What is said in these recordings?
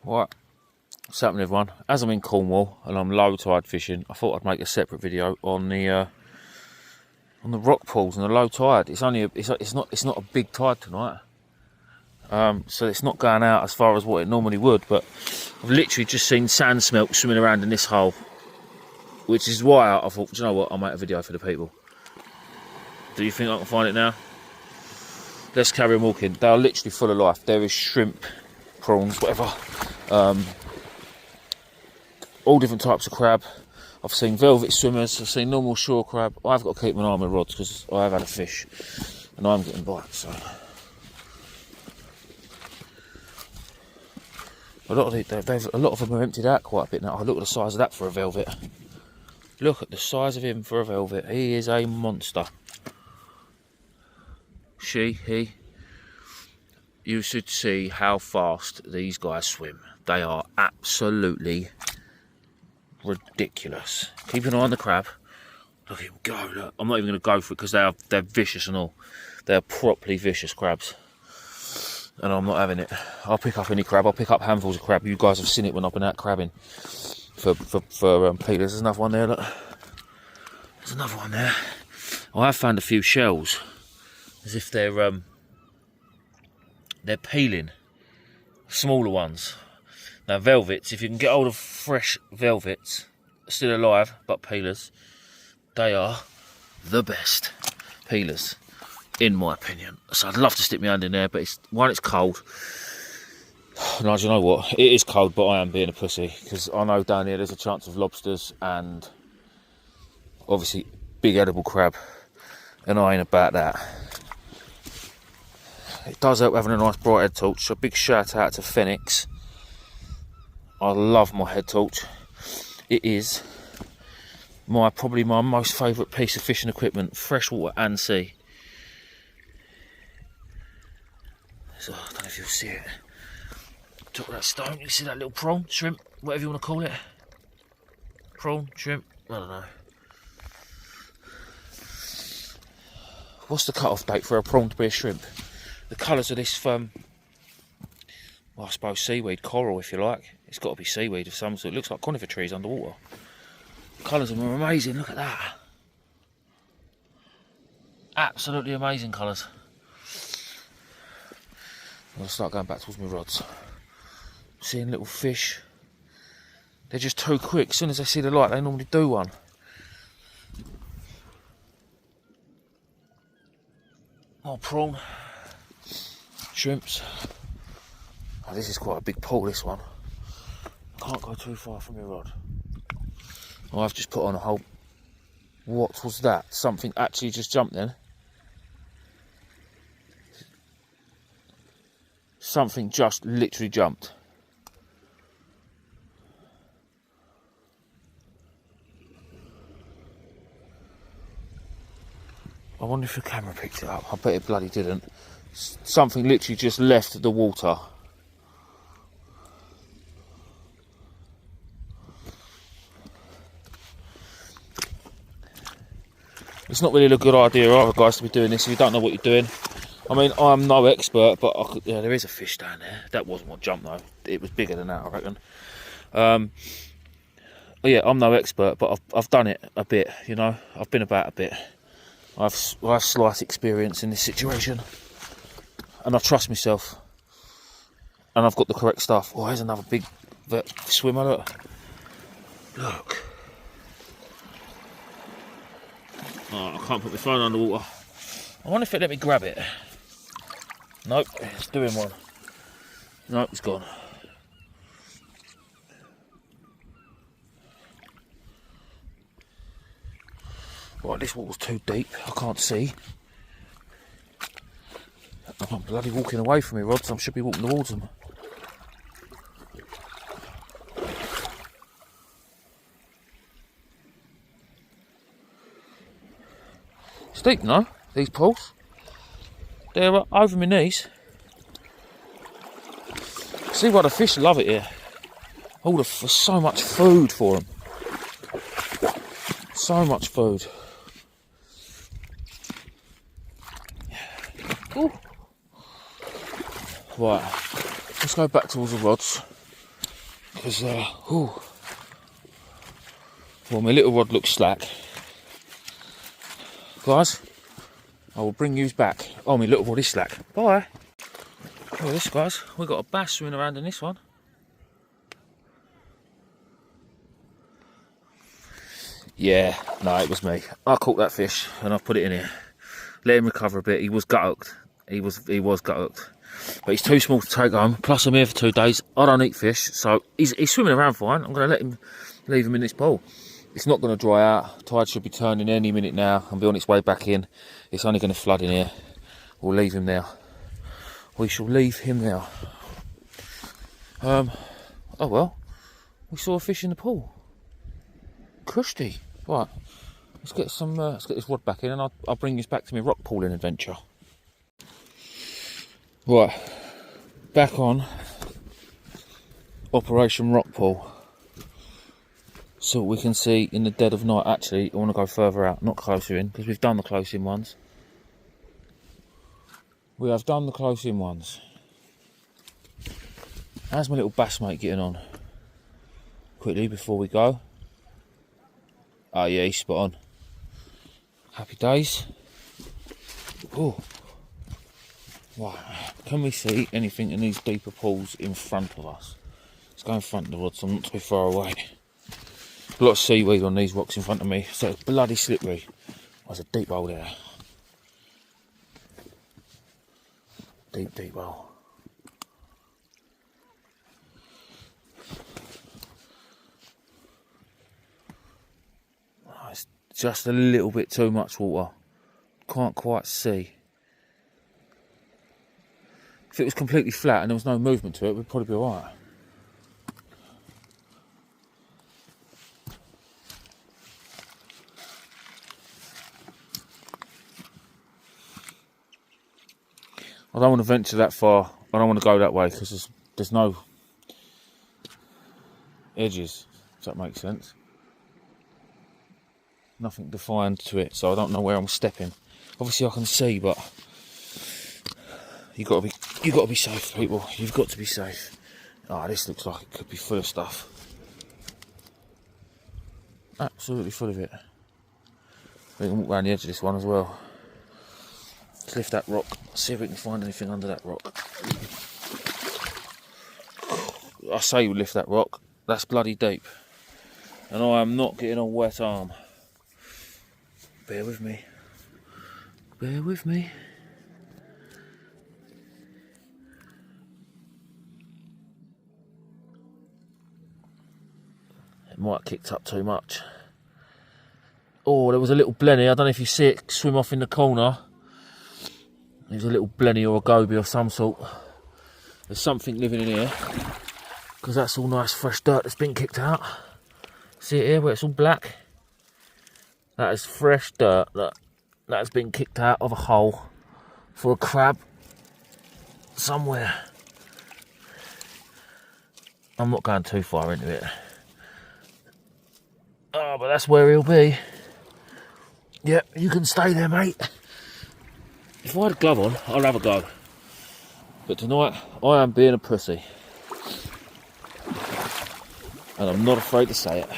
Right, what's happening, everyone? As I'm in Cornwall and I'm low tide fishing, I thought I'd make a separate video on the rock pools and the low tide. It's not a big tide tonight, so it's not going out as far as what it normally would. But I've literally just seen sand smelt swimming around in this hole, which is why I thought, do you know what? I'll make a video for the people. Do you think I can find it now? Let's carry on walking. They are literally full of life. There is shrimp, prawns, whatever. All different types of crab. I've seen velvet swimmers, I've seen normal shore crab. I've got to keep an eye on my rods because I have had a fish and I'm getting bites. So a lot of them are emptied out quite a bit now. Oh, look at the size of that for a velvet. Look at the size of him for a velvet. He is a monster. He. You should see how fast these guys swim. They are absolutely ridiculous. Keep an eye on the crab. Look at him go. Look. I'm not even going to go for it because they're vicious and all. They're properly vicious crabs, and I'm not having it. I'll pick up any crab. I'll pick up handfuls of crab. You guys have seen it when I've been out crabbing for peelers. There's another one there. Look, there's another one there. I have found a few shells, as if they're peeling. Smaller ones. Now velvets, if you can get hold of fresh velvets, still alive, but peelers, they are the best peelers, in my opinion. So I'd love to stick my hand in there, but it's cold. No, do you know what? It is cold, but I am being a pussy, because I know down here there's a chance of lobsters and obviously big edible crab, and I ain't about that. It does help having a nice bright head torch. So a big shout out to Phoenix. I love my head torch. It is probably my most favourite piece of fishing equipment, freshwater and sea. So I don't know if you'll see it. Top of that stone, you see that little prawn, shrimp, whatever you want to call it. Prawn, shrimp, I don't know. What's the cut-off date for a prawn to be a shrimp? The colours of this, well, I suppose seaweed, coral if you like. It's got to be seaweed of some sort. It looks like conifer trees underwater. The colours of them are amazing, look at that. Absolutely amazing colours. I'm going to start going back towards my rods. Seeing little fish. They're just too quick. As soon as they see the light, they normally do one. Oh, prawn. Shrimps. Oh, this is quite a big pool, this one. Can't go too far from your rod. Oh, I've just put on a whole... What was that? Something actually just jumped then. Something just literally jumped. I wonder if the camera picked it up. I bet it bloody didn't. Something literally just left the water. It's not really a good idea either, guys, to be doing this if you don't know what you're doing. I mean, I'm no expert, but yeah, there is a fish down there. That wasn't what jumped though. It was bigger than that, I reckon. Yeah, I'm no expert, but I've done it a bit, you know. I've been about a bit. I have slight experience in this situation, and I trust myself, and I've got the correct stuff. Oh, here's another big swimmer. Look. Oh, I can't put my phone underwater. I wonder if it let me grab it. Nope, it's doing one. Nope, it's gone. Right, this water's too deep. I can't see. I'm bloody walking away from me rods. I should be walking towards them. It's deep, no? These pools. They're over my knees. See why the fish love it here. There's so much food for them. So much food. Ooh. Right, let's go back towards the rods. because well, my little rod looks slack. Guys, I will bring yous back. Oh, my little rod is slack. Bye. Look at this, guys. We've got a bass swimming around in this one. Yeah, no, it was me. I caught that fish and I put it in here. Let him recover a bit. He was gut hooked. He was gut hooked. But he's too small to take home. Plus, I'm here for 2 days. I don't eat fish, so he's swimming around fine. I'm going to leave him in this bowl. It's not going to dry out. Tide should be turning any minute now and be on its way back in. It's only going to flood in here. We'll leave him there. We shall leave him there. Oh well, we saw a fish in the pool. Crusty. Right, let's get this rod back in, and I'll bring this back to my rock pooling adventure. Right, back on Operation Rock Pool. So we can see in the dead of night. Actually, I want to go further out, not closer in, because we've done the close in ones. We have done the close in ones. How's my little bass mate getting on? Quickly before we go. Oh yeah, he's spot on. Happy days. Oh. Right, can we see anything in these deeper pools in front of us? Let's go in front of the rod so I'm not too far away. A lot of seaweed on these rocks in front of me, so it's bloody slippery. There's a deep hole there. Deep hole. Oh, it's just a little bit too much water. Can't quite see. If it was completely flat and there was no movement to it, we'd probably be alright. I don't want to venture that far. I don't want to go that way because there's no edges, if that makes sense. Nothing defined to it, so I don't know where I'm stepping. Obviously I can see, but you got to be safe, people. You've got to be safe. Ah, this looks like it could be full of stuff. Absolutely full of it. We can walk around the edge of this one as well. Let's lift that rock, see if we can find anything under that rock. I say we lift that rock, that's bloody deep. And I am not getting a wet arm. Bear with me. Bear with me. It might have kicked up too much. Oh, there was a little blenny, I don't know if you see it swim off in the corner. There's a little blenny or a goby of some sort. There's something living in here, because that's all nice fresh dirt that's been kicked out. See it here where it's all black? That is fresh dirt that has been kicked out of a hole for a crab somewhere. I'm not going too far into it. Oh, but that's where he'll be. Yep, you can stay there, mate. If I had a glove on, I'd have a go. But tonight, I am being a pussy. And I'm not afraid to say it.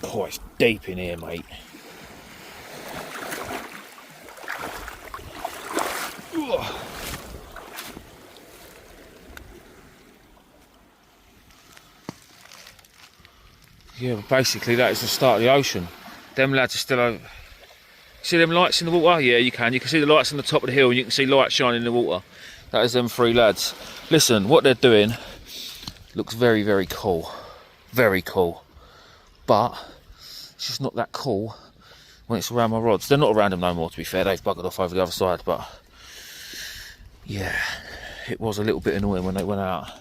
Oh, it's deep in here, mate. Yeah, but basically that is the start of the ocean. Them lads are still over. See them lights in the water? Yeah, you can. You can see the lights on the top of the hill and you can see lights shining in the water. That is them 3 lads. Listen, what they're doing looks very, very cool. Very cool. But it's just not that cool when it's around my rods. They're not around them no more, to be fair. They've buggered off over the other side. But yeah, it was a little bit annoying when they went out.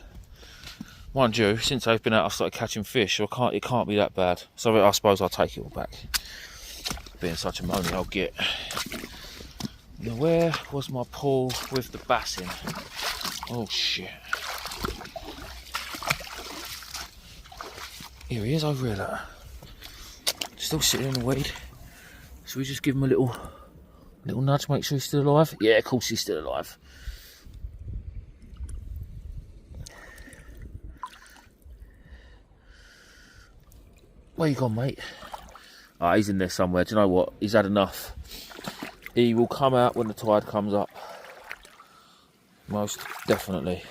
Mind you, since they've been out, I've started catching fish. So it can't be that bad. So I suppose I'll take it all back. Being such a moany old git. Now where was my pool with the bass in? Oh shit. Here he is over here, look. Still sitting in the weed. Should we just give him a little nudge, make sure he's still alive? Yeah, of course he's still alive. Where you gone, mate? Ah, he's in there somewhere. Do you know what? He's had enough. He will come out when the tide comes up. Most definitely.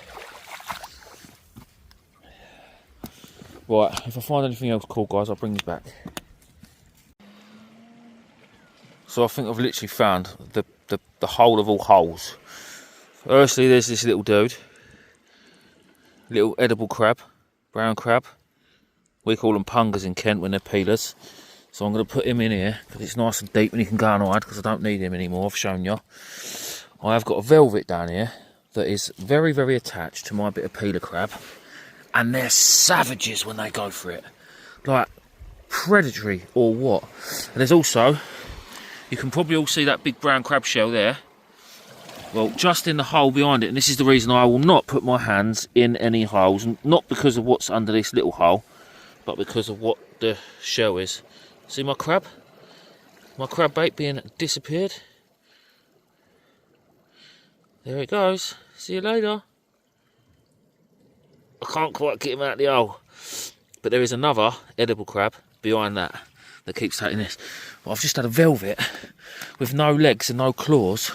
Right, if I find anything else cool, guys, I'll bring you back. So I think I've literally found the hole of all holes. Firstly, there's this little dude. Little edible crab. Brown crab. We call them pungas in Kent when they're peelers. So I'm going to put him in here because it's nice and deep and he can go and hide because I don't need him anymore, I've shown you. I have got a velvet down here that is very, very attached to my bit of peeler crab. And they're savages when they go for it. Like predatory or what. And there's also, you can probably all see that big brown crab shell there. Well, just in the hole behind it. And this is the reason I will not put my hands in any holes. Not because of what's under this little hole, but because of what the shell is. See my crab? My crab bait being disappeared. There it goes. See you later. I can't quite get him out of the hole. But there is another edible crab behind that keeps taking this. But I've just had a velvet with no legs and no claws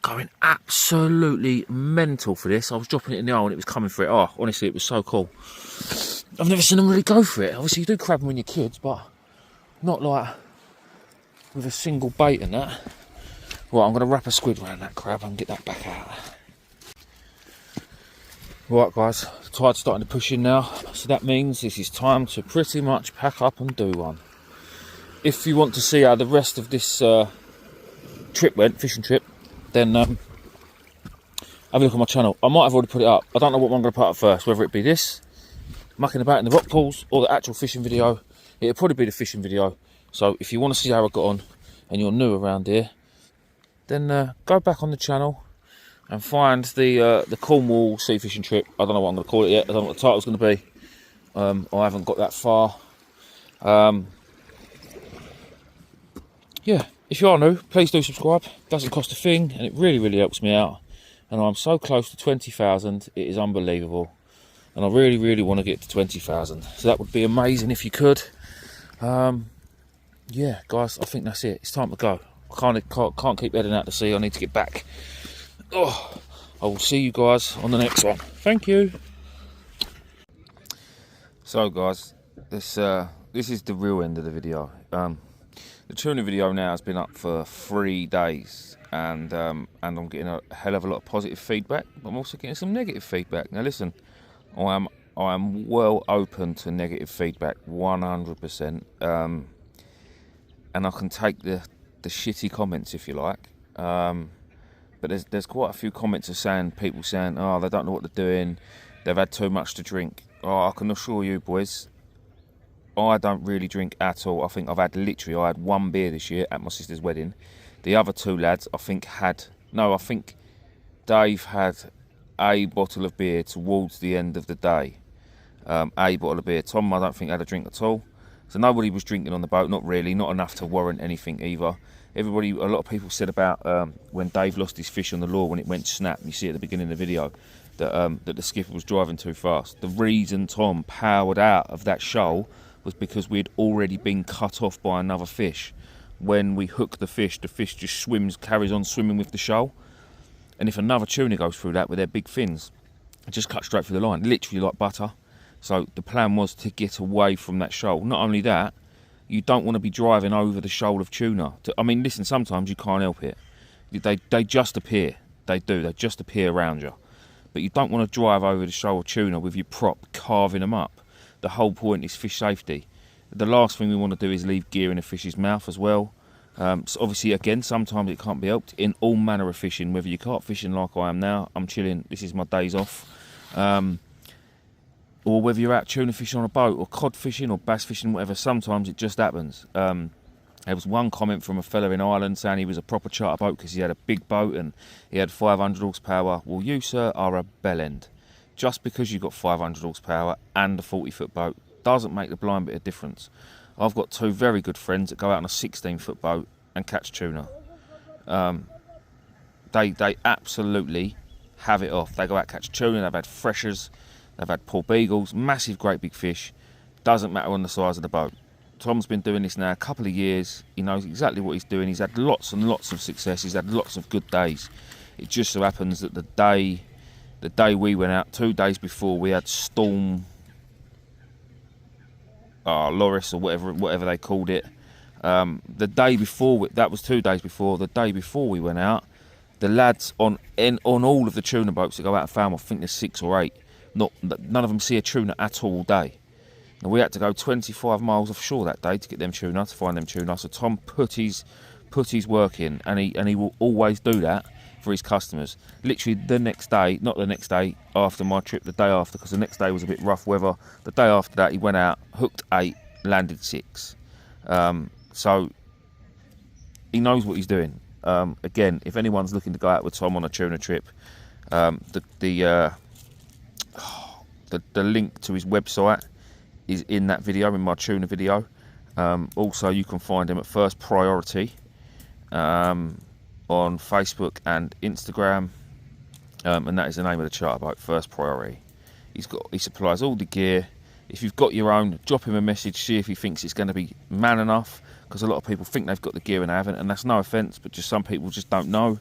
going absolutely mental for this. I was dropping it in the hole and it was coming for it. Oh, honestly, it was so cool. I've never seen them really go for it. Obviously, you do crab them when you're kids, but not like with a single bait and that. Right, I'm going to wrap a squid around that crab and get that back out. Right, guys, the tide's starting to push in now, so that means this is time to pretty much pack up and do one. If you want to see how the rest of this trip went, fishing trip, then have a look at my channel. I might have already put it up. I don't know what I'm going to put up first, whether it be this, mucking about in the rock pools, or the actual fishing video. It'll probably be the fishing video. So if you want to see how I got on, and you're new around here, then go back on the channel and find the Cornwall sea fishing trip. I don't know what I'm going to call it yet. I don't know what the title's going to be. I haven't got that far. Yeah, if you are new, please do subscribe. It doesn't cost a thing, and it really, really helps me out. And I'm so close to 20,000, it is unbelievable. And I really, really want to get to 20,000. So that would be amazing if you could. Yeah, guys, I think that's it. It's time to go. I can't keep heading out to sea. I need to get back. Oh, I will see you guys on the next one. Thank you. So, guys, this is the real end of the video. The tuna video now has been up for 3 days, and I'm getting a hell of a lot of positive feedback, but I'm also getting some negative feedback. Now, listen, I am well open to negative feedback, 100%, and I can take the shitty comments if you like. But there's quite a few comments of people saying, oh, they don't know what they're doing, they've had too much to drink. Oh, I can assure you, boys, I don't really drink at all. I think I had 1 beer this year at my sister's wedding. The other 2 lads, I think Dave had a bottle of beer towards the end of the day. A bottle of beer. Tom, I don't think had a drink at all. So nobody was drinking on the boat, not really, not enough to warrant anything either. A lot of people said about when Dave lost his fish on the lure when it went snap. You see at the beginning of the video that the skipper was driving too fast. The reason Tom powered out of that shoal was because we had already been cut off by another fish. When we hook the fish just carries on swimming with the shoal. And if another tuna goes through that with their big fins, it just cuts straight through the line, literally like butter. So the plan was to get away from that shoal. Not only that, you don't want to be driving over the shoal of tuna. I mean, listen, sometimes you can't help it. They just appear. They do. They just appear around you. But you don't want to drive over the shoal of tuna with your prop carving them up. The whole point is fish safety. The last thing we want to do is leave gear in a fish's mouth as well. So obviously, again, sometimes it can't be helped. In all manner of fishing, whether you're carp fishing like I am now, I'm chilling, this is my days off. Or whether you're out tuna fishing on a boat, or cod fishing, or bass fishing, whatever, sometimes it just happens. There was one comment from a fella in Ireland saying he was a proper charter boat because he had a big boat and he had 500 horsepower. Well, you, sir, are a bellend. Just because you've got 500 horsepower and a 40-foot boat doesn't make the blind bit of difference. I've got 2 very good friends that go out on a 16-foot boat and catch tuna. They absolutely have it off. They go out catch tuna, they've had freshers, they've had poor beagles, massive great big fish. Doesn't matter on the size of the boat. Tom's been doing this now a couple of years. He knows exactly what he's doing. He's had lots and lots of success. He's had lots of good days. It just so happens that the day we went out, 2 days before, we had Storm Loris or whatever they called it. The day before, that was 2 days before. The day before we went out, the lads on all of the tuna boats that go out of Falmouth, I think there's 6 or 8. None of them see a tuna at all day. And we had to go 25 miles offshore that day to get them tuna, to find them tuna. So Tom put his work in, and he will always do that for his customers. Literally the next day, not the next day after my trip, the day after, because the next day was a bit rough weather. The day after that, he went out, hooked 8, landed 6. So he knows what he's doing. Again, if anyone's looking to go out with Tom on a tuna trip, the link to his website is in that video, in my tuna video. Also, you can find him at First Priority on Facebook and Instagram, and that is the name of the charter boat, First Priority. He supplies all the gear. If you've got your own, drop him a message, see if he thinks it's going to be man enough, because a lot of people think they've got the gear and they haven't, and that's no offence, but just some people just don't know.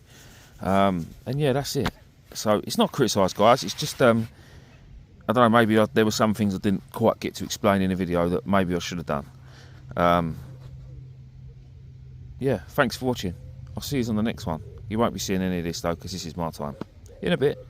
And yeah, that's it. So it's not criticised, guys. It's just I don't know, maybe there were some things I didn't quite get to explain in the video that maybe I should have done. Yeah, thanks for watching. I'll see you on the next one. You won't be seeing any of this though, because this is my time. In a bit.